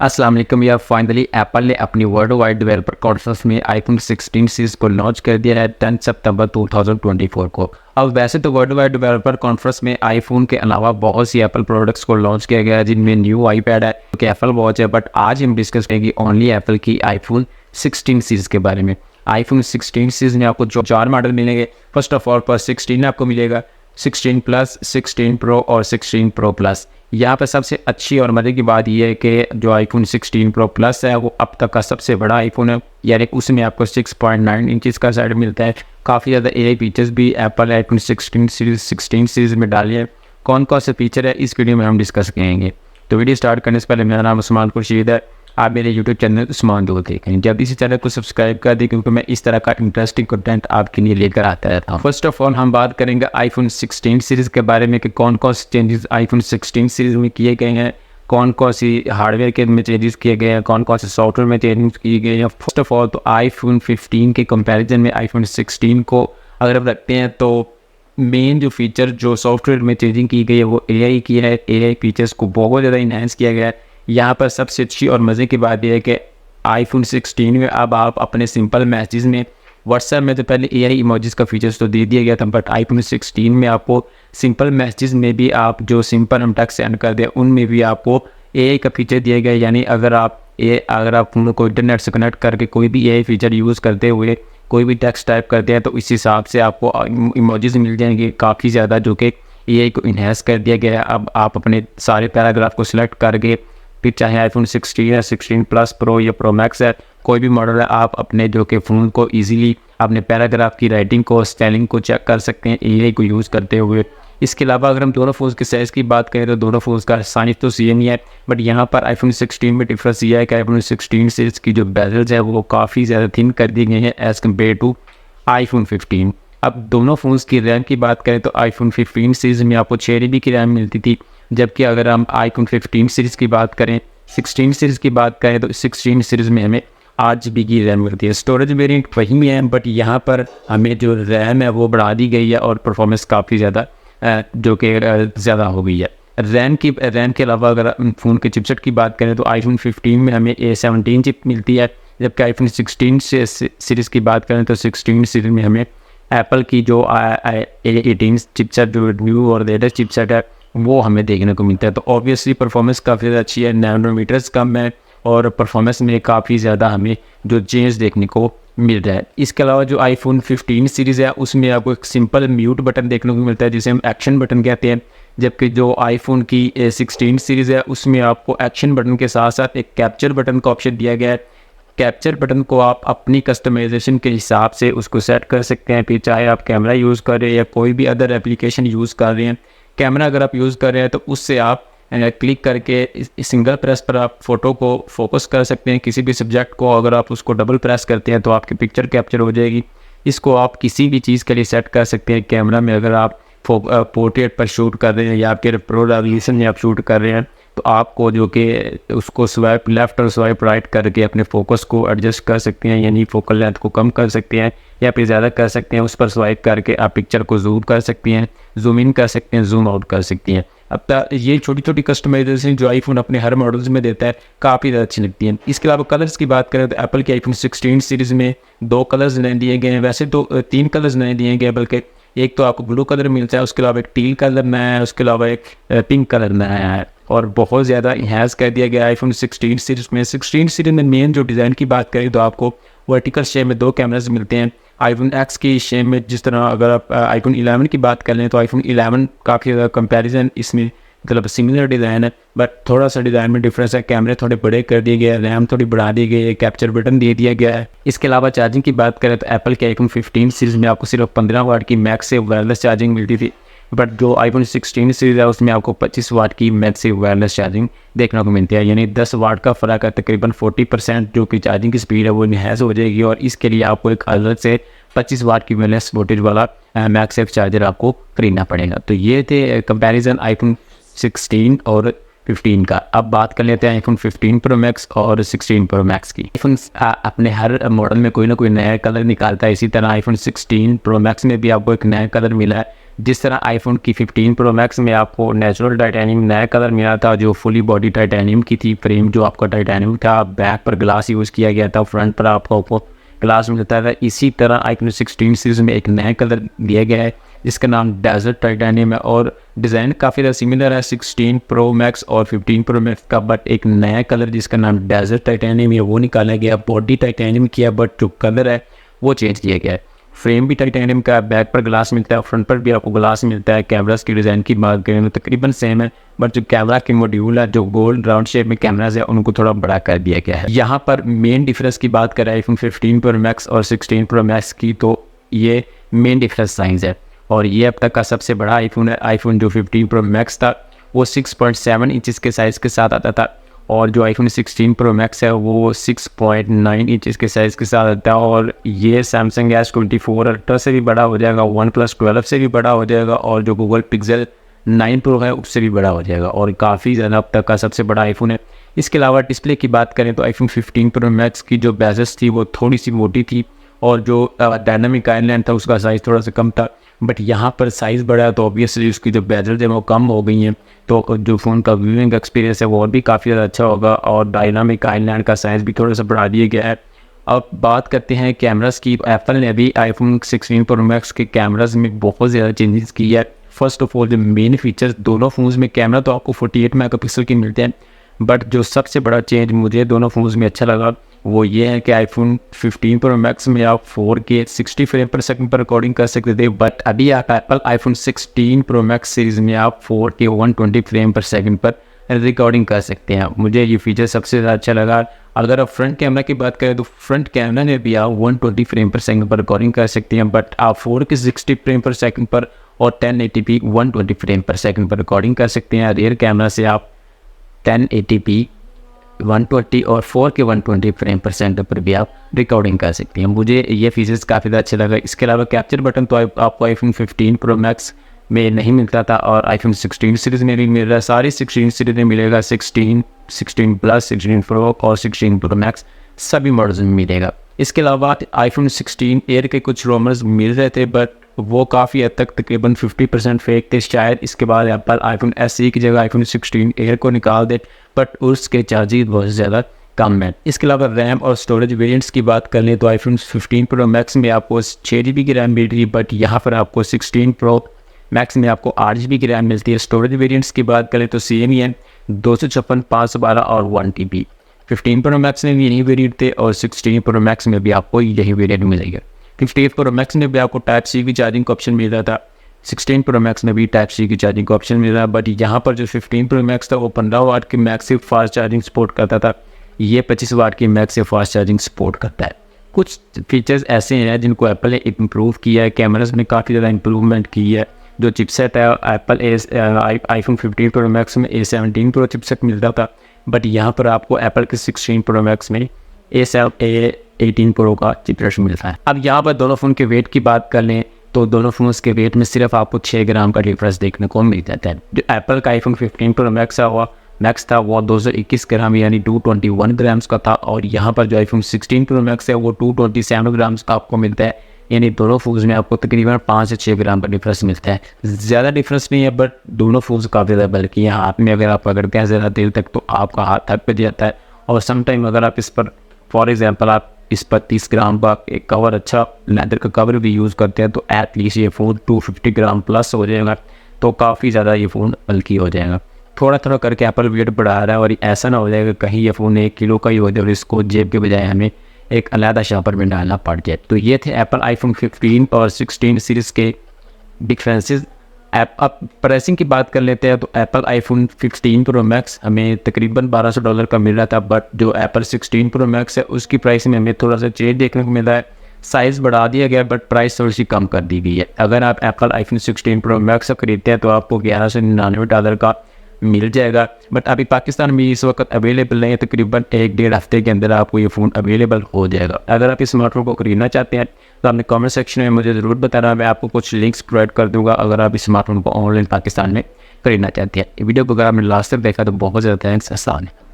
अस्सलाम वालेकुम यार। फाइनली एप्पल ने अपनी वर्ल्ड वाइड डेवलपर कॉन्फ्रेंस में आईफोन 16 सीरीज को लॉन्च कर दिया है 10 सितंबर 2024 को। अब वैसे तो वर्ल्ड वाइड डेवलपर कॉन्फ्रेंस में आईफोन के अलावा बहुत सी एप्पल प्रोडक्ट्स को लॉन्च किया गया है, जिनमें न्यू आईपैड है, कि एप्पल वॉच है। बट आज हम डिस्कस करेंगे ओनली एप्पल की आईफोन 16 सीरीज के बारे में। आईफोन 16 सीरीज में आपको जो 4 मॉडल मिलेंगे। फर्स्ट ऑफ ऑल पर 16 आपको मिलेगा, 16 प्लस, 16 प्रो और 16 प्रो प्लस। यहाँ पर सबसे अच्छी और मज़े की बात यह है कि जो आईफोन 16 प्रो प्लस है वो अब तक का सबसे बड़ा आईफोन है, यानी उसमें आपको 6.9 इंचज़ का साइड मिलता है। काफ़ी ज़्यादा एआई फीचर्स भी एप्पल आईफोन 16 सीरीज़ में डाले हैं। कौन कौन से फीचर है इस वीडियो में हम डिस्कस करेंगे। तो वीडियो स्टार्ट करने से पहले मेरा नाम उस्मान खुर्शीद है, आप मेरे यूट्यूब चैनल उस्मान दो देखें। जल्दी से चैनल को सब्सक्राइब कर दें, क्योंकि मैं इस तरह का इंटरेस्टिंग कंटेंट आपके लिए लेकर आता रहता हूँ। फर्स्ट ऑफ ऑल हम बात करेंगे आईफोन 16 सीरीज़ के बारे में कि कौन कौन से चेंजेस आईफोन 16 सीरीज़ में किए गए हैं, कौन कौन सी हार्डवेयर के में चेंजेस किए गए हैं, कौन कौन से सॉफ्टवेयर में चेंजेस किए गए हैं। फर्स्ट ऑफ ऑल तो आईफोन 15 के कंपेरिजन में आईफोन 16 को अगर आप रखते हैं तो मेन जो फीचर जो सॉफ्टवेयर में चेंजिंग की गई है वो एआई की है। एआई फीचर्स को बहुत ज़्यादा इन्हांस किया गया है। यहाँ पर सबसे अच्छी और मज़े की बात यह है कि आईफोन 16 में अब आप अपने सिंपल मैसेज में, व्हाट्सएप में तो पहले एआई इमोजीज का फीचर्स तो दे दिया गया था, बट आईफोन 16 में आपको सिंपल मैसेज में भी आप जो सिंपल हम टेक्स्ट सेंड कर दें उनमें भी आपको एआई का फीचर दिया गया है। यानी अगर आप उनको इंटरनेट से कनेक्ट करके कोई भी एआई फीचर यूज़ करते हुए कोई भी टेक्स्ट टाइप करते हैं तो इस हिसाब से आपको इमोजीज मिल जाएंगे काफ़ी ज़्यादा, जो कि एआई को इन्हेंस कर दिया गया है। अब आप अपने सारे पैराग्राफ को सिलेक्ट करके, फिर चाहे आईफोन 16 है, 16 प्लस प्रो या प्रो मैक्स है, कोई भी मॉडल है, आप अपने जो कि फ़ोन को इजीली अपने पैराग्राफ की राइटिंग को, स्पेलिंग को चेक कर सकते हैं एआई को यूज़ करते हुए। इसके अलावा अगर हम दोनों फ़ोन्स के साइज़ की बात करें तो दोनों फ़ोन्स का साइज तो सेम ही है, बट यहाँ पर आईफोन 16 में डिफरेंस यह है कि आईफोन 16 सीरीज़ की जो बेजल्स है वो काफ़ी ज़्यादा थिन कर दी गई हैं एज़ कम्पेयर टू आईफोन 15। अब दोनों फ़ोन्स की रैम की बात करें तो आईफोन 15 सीरीज़ में आपको 6 GB की रैम मिलती थी, जबकि अगर हम आईफोन 15 सीरीज़ की बात करें, 16 सीरीज़ की बात करें तो 16 सीरीज़ में हमें 8 GB की रैम मिलती है। स्टोरेज वेरिएंट वही है, बट यहाँ पर हमें जो रैम है वो बढ़ा दी गई है और परफॉर्मेंस काफ़ी ज़्यादा जो कि ज़्यादा हो गई है। रैम के अलावा अगर फ़ोन के चिपसेट की बात करें तो आईफोन 15 में हमें A17 चिप मिलती है, जबकि आईफोन 16 सीरीज़ की बात करें तो 16 सीरीज़ में हमें एप्पल की जो A18 चिपसेट जो न्यू और लेटेस्ट चिपसेट है वो हमें देखने को मिलता है। तो ऑब्वियसली परफॉर्मेंस काफ़ी ज़्यादा अच्छी है, नैनोमीटर्स कम है और परफॉर्मेंस में काफ़ी ज़्यादा हमें जो चेंज देखने को मिल रहा है। इसके अलावा जो आईफोन 15 सीरीज़ है उसमें आपको एक सिंपल म्यूट बटन देखने को मिलता है, जिसे हम एक्शन बटन कहते हैं, जबकि जो आईफोन की 16 सीरीज़ है उसमें आपको एक्शन बटन के साथ साथ एक कैप्चर बटन का ऑप्शन दिया गया है। कैप्चर बटन को आप अपनी कस्टमाइजेशन के हिसाब से उसको सेट कर सकते हैं, फिर चाहे आप कैमरा यूज़ कर रहे हैं या कोई भी अदर एप्लीकेशन यूज़ कर रहे हैं। कैमरा अगर आप यूज़ कर रहे हैं तो उससे आप क्लिक करके सिंगल प्रेस पर आप फ़ोटो को फोकस कर सकते हैं, किसी भी सब्जेक्ट को। अगर आप उसको डबल प्रेस करते हैं तो आपकी पिक्चर कैप्चर हो जाएगी। इसको आप किसी भी चीज़ के लिए सेट कर सकते हैं। कैमरा में अगर आप पोर्ट्रेट पर शूट कर रहे हैं या आपके प्रो रेवोल्यूशन में आप शूट कर रहे हैं तो आपको जो कि उसको स्वाइप लेफ़्ट और स्वाइप राइट करके अपने फोकस को एडजस्ट कर सकते हैं, यानी फोकल लेंथ को कम कर सकते हैं या फिर ज़्यादा कर सकते हैं। उस पर स्वाइप करके आप पिक्चर को जूम कर सकती हैं, जूम इन कर सकते हैं, जूम आउट कर सकती हैं। अब तक ये छोटी छोटी कस्टमाइजेशन जो आईफोन अपने हर मॉडल्स में देता है काफ़ी ज़्यादा अच्छी लगती हैं। इसके अलावा कलर्स की बात करें तो एप्पल के आईफोन 16 सीरीज़ में 2 कलर्स नए दिए गए हैं। वैसे तो 3 कलर्स नए दिए गए, बल्कि एक तो आपको ब्लू कलर मिलता है, उसके अलावा एक टील कलर नया है, उसके अलावा एक पिंक कलर नया है, और बहुत ज़्यादा इन्हांस कर दिया गया आईफोन 16 सीरीज़ में। 16 सीरीज़ में मेन जो डिज़ाइन की बात करें तो आपको वर्टिकल शेप में 2 कैमरास मिलते हैं। आईफोन एक्स की शेप में, जिस तरह अगर आप आईफोन 11 की बात कर लें तो आईफोन 11 काफ़ी ज़्यादा कंपैरिजन इसमें मतलब सिमिलर डिज़ाइन है, बट थोड़ा सा डिज़ाइन में डिफरेंस है। कैमरे थोड़े बड़े कर दिए गए हैं, रैम थोड़ी बढ़ा दी गई है, कैप्चर बटन दे दिया गया है। इसके अलावा चार्जिंग की बात करें तो एप्पल के आईफोन 15 सीरीज़ में आपको सिर्फ 15 वाट की मैक्स से वायरलेस चार्जिंग मिलती थी, बट जो आईफोन 16 सीरीज़ है उसमें आपको 25 वाट की मैक्स से वायरलेस चार्जिंग देखने को मिलती है, यानी 10 वाट का फ़र्क है। तकरीबन 40% जो कि चार्जिंग की स्पीड है वो इन्हांस हो जाएगी, और इसके लिए आपको एक अलग से 25 वाट की वायरलेस वोल्टेज वाला मैक्सेफ चार्जर आपको खरीदना पड़ेगा। तो ये थे कंपैरिजन आईफोन 16 और 15 का। अब बात कर लेते हैं आईफोन 15 प्रो मैक्स और 16 प्रो मैक्स की। आईफोन अपने हर मॉडल में कोई ना कोई नया कलर निकालता है, इसी तरह आईफोन 16 प्रो मैक्स में भी आपको एक नया कलर मिला है, जिस तरह आईफोन की 15 प्रो मैक्स में आपको नेचुरल टाइटेनियम नया कलर मिला था, जो फुली बॉडी टाइटेनियम की थी, फ्रेम जो आपका टाइटेनियम था, बैक पर ग्लास यूज़ किया गया था, फ्रंट पर आपको ग्लास मिलता था। इसी तरह आईफोन 16 सीरीज़ में एक नया कलर दिया गया है जिसका नाम डेजर्ट टाइटेनियम है और डिज़ाइन काफ़ी ज़्यादा सिमिलर है 16 प्रो मैक्स और 15 प्रो मैक्स का, बट एक नया कलर जिसका नाम डेजर्ट टाइटेनियम है वो निकाला गया। बॉडी टाइटेनियम किया बट जो कलर है वो चेंज किया गया है। फ्रेम भी टाइटेनियम का, बैक पर ग्लास मिलता है, फ्रंट पर भी आपको ग्लास मिलता है। कैमरास की डिज़ाइन की बात करें तो तकरीबन सेम है, बट जो कैमरा के मॉड्यूल है, जो गोल्ड राउंड शेप में कैमराज है, उनको थोड़ा बड़ा कर दिया गया है। यहाँ पर मेन डिफरेंस की बात करें आईफोन 15 प्रो मैक्स और 16 प्रो मैक्स की, तो ये मेन डिफरेंस साइज़ है और ये अब तक का सबसे बड़ा आईफोन है। आईफोन जो 15 प्रो मैक्स था वो 6.7 इंचज़ के साइज़ के साथ आता था और जो आईफोन 16 प्रो मैक्स है वो 6.9 इंचज़ के साइज़ के साथ आता है और ये सैमसंग S24 अल्ट्रा से भी बड़ा हो जाएगा, OnePlus 12 से भी बड़ा हो जाएगा और जो गूगल पिक्सल 9 प्रो है उससे भी बड़ा हो जाएगा और काफ़ी ज़्यादा अब तक का सबसे बड़ा आईफोन है। इसके अलावा डिस्प्ले की बात करें तो आईफोन 15 प्रो मैक्स की जो बेजल्स थी वो थोड़ी सी मोटी थी और जो डायनामिक आइलैंड था उसका साइज़ थोड़ा सा कम था, बट यहाँ पर साइज़ बढ़ा है तो ऑब्वियसली उसकी जो बेजल्स है वो कम हो गई हैं, तो जो फ़ोन का व्यूइंग एक्सपीरियंस है वो और भी काफ़ी ज़्यादा अच्छा होगा और डायनामिक आइलैंड का साइज़ भी थोड़ा सा बढ़ा दिया गया है। अब बात करते हैं कैमरास की। एप्पल ने भी आईफोन 16 प्रो मैक्स के कैमरास में बहुत ज़्यादा चेंजेस की है। फर्स्ट ऑफ ऑल जो मेन फीचर्स, दोनों फ़ोन्स में कैमरा तो आपको 48 मेगापिक्सल के मिलते हैं, बट जो सबसे बड़ा चेंज मुझे दोनों फ़ोन्स में अच्छा लगा वो ये है कि आईफोन 15 प्रो मैक्स में आप 4K 60 फ्रेम पर सेकंड पर रिकॉर्डिंग कर सकते थे, बट अभी आप Apple iPhone 16 pro max series में आप 4K 120 फ्रेम पर सेकंड पर रिकॉर्डिंग कर सकते हैं। मुझे ये फीचर सबसे ज़्यादा अच्छा लगा। अगर आप फ्रंट कैमरा की बात करें तो फ्रंट कैमरा में भी आप 120 फ्रेम पर सेकंड पर रिकॉर्डिंग कर सकते हैं, बट आप 4K 60 फ्रेम पर सेकंड पर और 1080p 120 फ्रेम पर सेकंड पर रिकॉर्डिंग कर सकते हैं। रियर कैमरा से आप 1080p 120 और 4K 120 फ्रेम पर सेकंड पर भी आप रिकॉर्डिंग कर सकते हैं। मुझे ये फीचर्स काफ़ी ज़्यादा अच्छे लगा। इसके अलावा कैप्चर बटन तो आपको आईफोन 15 प्रो मैक्स में नहीं मिलता था और आईफोन 16 सीरीज़ में भी मिल रहा है। सारी 16 सीरीज़ में मिलेगा, 16, 16 प्लस, 16 प्रो और 16 प्रो मैक्स सभी मॉडल्स में मिलेगा। इसके अलावा आईफोन 16 एयर के कुछ रूमर्स मिल रहे थे, बट वो काफ़ी हद तक तकरीबन 50% फेक थे। शायद इसके बाद एप्पल आईफोन SE की जगह आईफोन 16 एयर को निकाल दे, बट उसके चार्जेस बहुत ज़्यादा कम है। इसके अलावा रैम और स्टोरेज वेरिएंट्स की बात कर लें तो आईफोन 15 प्रो मैक्स में आपको 6GB की रैम मिल रही है, बट यहाँ पर आपको 16 प्रो मैक्स में आपको 8GB की रैम मिलती है। स्टोरेज वेरिएंट्स की बात करें तो सेम ही है, 256, 512 और 1TB। 15 प्रो मैक्स में भी यही वेरिएंट थे और 16 प्रो मैक्स में भी आपको यही वेरिएंट मिलेगा। 15 प्रो मैक्स में भी आपको टाइप सी की चार्जिंग का ऑप्शन मिल रहा था, 16 प्रो मैक्स में भी टाइप सी की चार्जिंग का ऑप्शन मिल रहा है, बट यहाँ पर जो 15 प्रो मैक्स था वो 15 वाट की मैक्सिव फास्ट चार्जिंग सपोर्ट करता था, ये 25 वाट की मैक्सिव फास्ट चार्जिंग सपोर्ट करता है। कुछ फीचर्स ऐसे हैं जिनको एप्पल ने इम्प्रूव किया है, कैमरास में काफ़ी ज़्यादा इंप्रूवमेंट की है। जो चिपसेट है एप्पल आईफोन 15 प्रो मैक्स में A17 प्रो चिपसेट मिलता था, बट यहाँ पर आपको एप्पल के 16 प्रो मैक्स में A18 प्रो का चिपसेट मिलता है। अब यहाँ पर दोनों फ़ोन के वेट की बात कर लें तो दोनों फ़ोन्स के वेट में सिर्फ आपको 6 ग्राम का डिफरेंस देखने को मिल जाता है। जो एप्पल का आईफोन 15 प्रो मैक्स था वो 221 ग्राम यानी 221 ग्राम्स का था और यहाँ पर जो आईफोन 16 प्रो मैक्स है वो 227 ग्राम्स का आपको मिलता है, यानी दोनों फ़ोन्स में आपको तकरीबन 5 से 6 ग्राम का डिफरेंस मिलता है। ज़्यादा डिफरेंस नहीं है, बट दोनों फ़ोन्स काफ़ी ज़्यादा, बल्कि यहाँ हाथ में अगर आप पकड़ते हैं ज़्यादा देर तक तो आपका हाथ थक पे जाता है और समटाइम अगर आप इस पर फॉर एग्जांपल आप इस पर 30 ग्राम का एक कवर, अच्छा लेदर का कवर भी यूज़ करते हैं तो एटलीस्ट ये फ़ोन 250 ग्राम प्लस हो जाएगा, तो काफ़ी ज़्यादा ये फ़ोन बल्कि हो जाएगा। थोड़ा थोड़ा करके एप्पल वेट बढ़ा रहा है और ऐसा ना हो जाएगा कहीं ये फ़ोन 1 किलो का ही हो जाए और इसको जेब के बजाय हमें एक अलग शॉपर में डालना पड़ जाए। तो ये थे एप्पल आईफोन 15 और 16 सीरीज़ के डिफरेंसेस। अब प्राइसिंग की बात कर लेते हैं तो एप्पल आईफोन 15 प्रो मैक्स हमें तकरीबन $1200 का मिल रहा था, बट जो एप्पल 16 प्रो मैक्स है उसकी प्राइस में हमें थोड़ा सा चेंज देखने को मिल रहा है। साइज़ बढ़ा दिया गया बट प्राइस थोड़ी सी कम कर दी गई है। अगर आप एप्पल आईफोन 16 प्रो मैक्स खरीदते हैं तो आपको $1199 का मिल जाएगा, बट अभी पाकिस्तान में इस वक्त अवेलेबल नहीं है। तकरीबन 1-1.5 हफ्ते के अंदर आपको ये फ़ोन अवेलेबल हो जाएगा। अगर आप इस स्मार्टफोन को खरीदना चाहते हैं तो आपने कमेंट सेक्शन में मुझे ज़रूर बताना, मैं आपको कुछ लिंक्स प्रोवाइड कर दूंगा अगर आप इस स्मार्टफोन को ऑनलाइन पाकिस्तान में खरीदना चाहते हैं। वीडियो को अगर आपने लास्ट तक देखा तो बहुत ज़्यादा थैंक्स। आसान है।